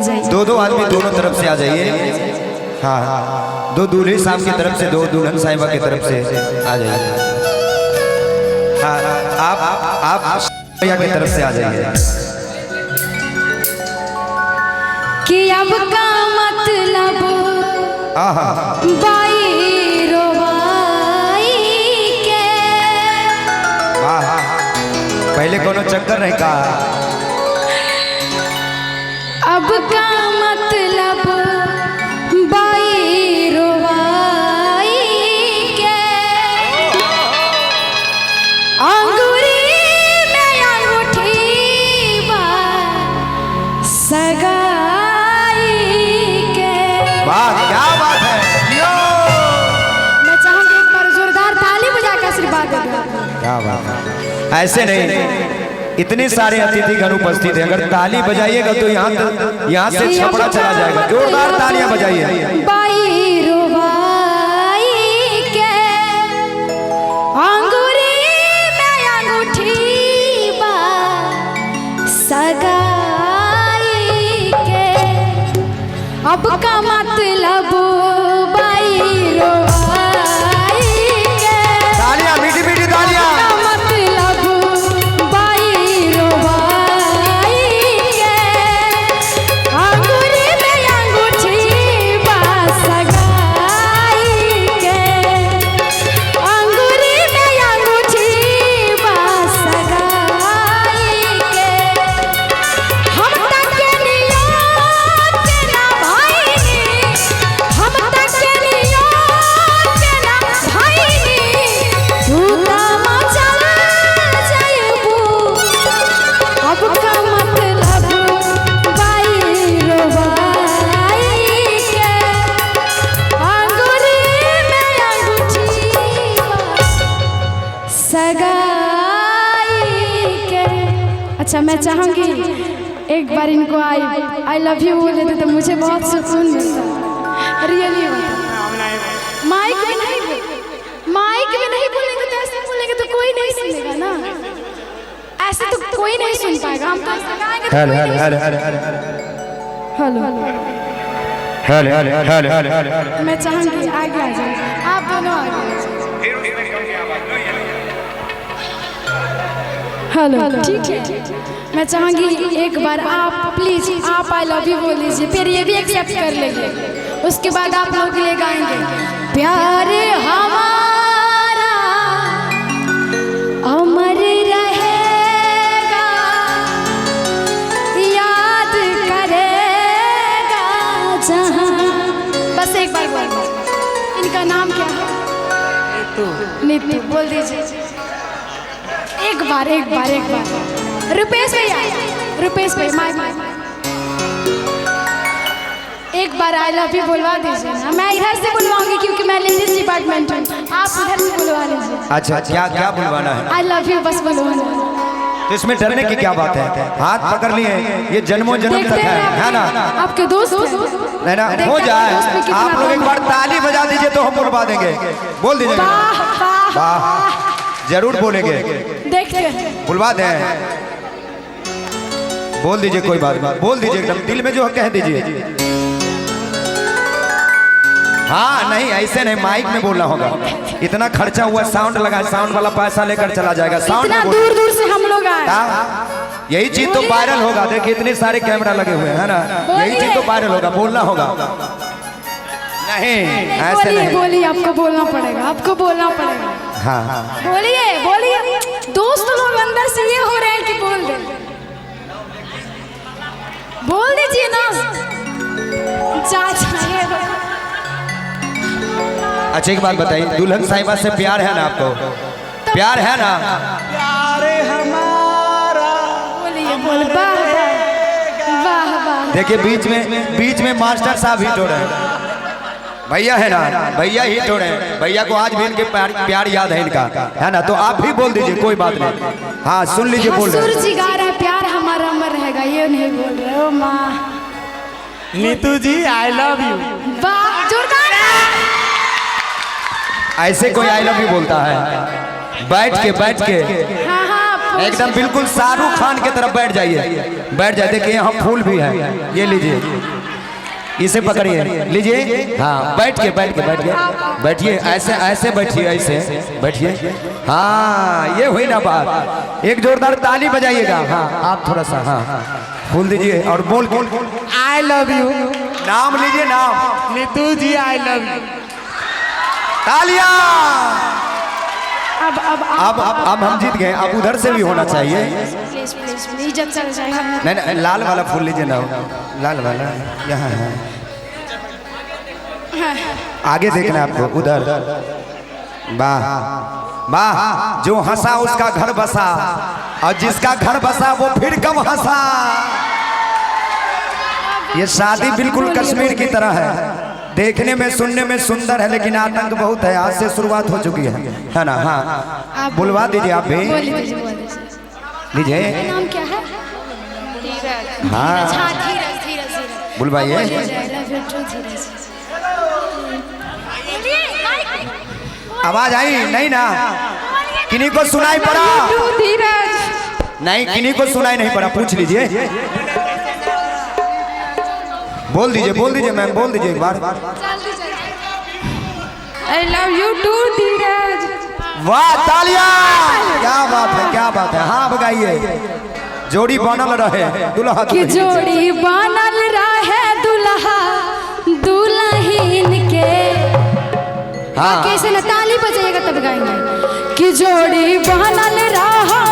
जाइए। दो आदमी दोनों तरफ से आ जाइए। हाँ हाँ, दो दूल्हे साहब की तरफ से, दो दुल्हन साहिबा की तरफ से आ जाइए। हाँ, आप भैया की तरफ से आ जाइए। कि अब का मतलब बाई रोवाई के। पहले कोनो चक्कर नहीं कहा। अब का मतलब बाई रोवाई के। अंगूरी में अंगूठी बा सगाई के। वाह, क्या बात है। मैं चाहूंगी एक बार जोरदार ताली बजा के आशीर्वाद देगा। क्या बात है। ऐसे नहीं, इतने सारे अतिथिगण उपस्थित हैं, अगर ताली बजाइएगा तो यहाँ से छपड़ा चला जाएगा। जोरदार तालियां बजाइए। बाई रोवाई के अंगूरी में अंगूठी बा सगाई के। अब का मतलब बाई रोवाई के। तालियां, मीठी मीठी तालियां। अच्छा, मैं चाहूंगी एक बार इनको आई लव यू बोल देते तो मुझे बहुत सुकून मिलता। रियली माइक में नहीं बोलेंगे तो ऐसे बोलेंगे तो कोई नहीं सुनेगा ना। ऐसे तो कोई नहीं सुन पाएगा। हम तो गाएंगे तो हेलो। मैं चाहूंगी आगे आ जाए, आप दोनों आगे। हेलो, ठीक है। मैं चाहूंगी एक बार आप प्लीज आप आई लव यू बोल लीजिए, फिर ये भी एक्सेप्ट कर लेंगे। उसके बाद आप लोग ले गाएंगे प्यार हमारा अमर रहेगा, याद करेगा जहां। बस एक बार बोल। इनका नाम क्या है? नीतू। बोल दीजिए एक बार। रुपेश भैया एक बार आई लव यू बुलवा दीजिए ना। मैं इधर से बुलवाऊंगी क्योंकि मैं लेडीज डिपार्टमेंट हूँ। आप उधर से बुलवा लीजिए। अच्छा, क्या बुलवाना है? आई लव यू बस बुलवाना। तो इसमें डरने की क्या बात है? हाथ पकड़ लिए, ये जन्मों जन्म तक है ना। आपके दोस्त है ना, हो जाए। आप लोग एक बार ताली बजा दीजिए तो हम बुलवा देंगे। बोल दीजिए। वाह, जरूर बोलेंगे। देखते बुलवा दें। बोल दीजिए, कोई बात नहीं, बोल दीजिए एकदम दिल में जो कह दीजिए। हाँ, नहीं ऐसे नहीं, माइक में बोलना होगा। इतना खर्चा हुआ, साउंड लगा, साउंड वाला पैसा लेकर चला जाएगा। साउंड में दूर दूर से हम लोग आए। यही चीज तो वायरल होगा। देखिए इतने सारे कैमरा लगे हुए हैं ना, यही चीज तो वायरल होगा। बोलना होगा। नहीं, ऐसे नहीं। बोलिए, आपको बोलना पड़ेगा। हाँ, बोलिए। दोस्त लोग अंदर से ये हो रहे हैं कि बोल दीजिए ना। अच्छा, एक बात बताइए, दुल्हन साहिबा से प्यार है ना आपको? प्यार है ना? प्यार हमारा। बोलिए। वाह। देखिए बीच में मास्टर साहब हिट हो रहे हैं। भैया है ना, भैया हिट हो रहे हैं। भैया को आज भी इनके प्यार याद है इनका, है ना। तो आप भी बोल दीजिए, कोई बात नहीं। हाँ, सुन लीजिए, बोल रहे हैं। जी गा रहे हैं प्यार हमारा अमर रहेगा, ये नहीं बोल रहे हो माँ। नीतू जी आई लव यू। वाह, जोरदार। ऐसे कोई आई लव यू बोलता है? बैठ के हाँ, एकदम बिल्कुल शाहरुख खान की तरफ बैठ जाइए, बैठ जाइए। देखिए यहाँ फूल भी है, ये लीजिए, इसे पकड़िए, लीजिए। हाँ बैठ के बैठिए, ऐसे ऐसे बैठिए, ऐसे बैठिए। हाँ ये हुई ना बात। एक जोरदार ताली बजाइएगा। हाँ आप थोड़ा सा, हाँ फूल दीजिए और बोल के आई लव यू। नाम लीजिए, नाम। नीतू जी आई लव यू। तालियां। अब हम जीत गए। अब उधर से भी होना चाहिए। प्लीज प्लीज इज्जत चल जाएगा। नहीं नहीं, लाल वाला फूल लीजिए ना, लाल वाला यहाँ है। आगे देखना आपको, उधर। वाह वाह, जो हंसा उसका घर बसा, और जिसका घर बसा वो फिर कब हंसा। ये शादी बिल्कुल कश्मीर की तरह है, देखने में सुनने में सुंदर है, लेकिन आतंक बहुत है। आज से शुरुआत हो चुकी है ना। हाँ बुलवा दीजिए आप भी, लीजिए। नाम क्या है? हाँ धीरज धीरज बुलवाइए। आवाज आई नहीं ना? किन्हीं को सुनाई पड़ा? नहीं, किन्हीं को सुनाई नहीं पड़ा, पूछ लीजिए। बोल दीजिए मैम, बोल दीजिए एक बार। आई लव यू टू धीरज। वाह तालियां, क्या बात है। हाँ बगाइए। जोड़ी बनल रहे दुल्हा की जोड़ी बनल रहे दुल्हा दुल्हन के। हाँ कैसे ना ताली बजाएगा तब गाएंगे। कि जोड़ी बनल रहा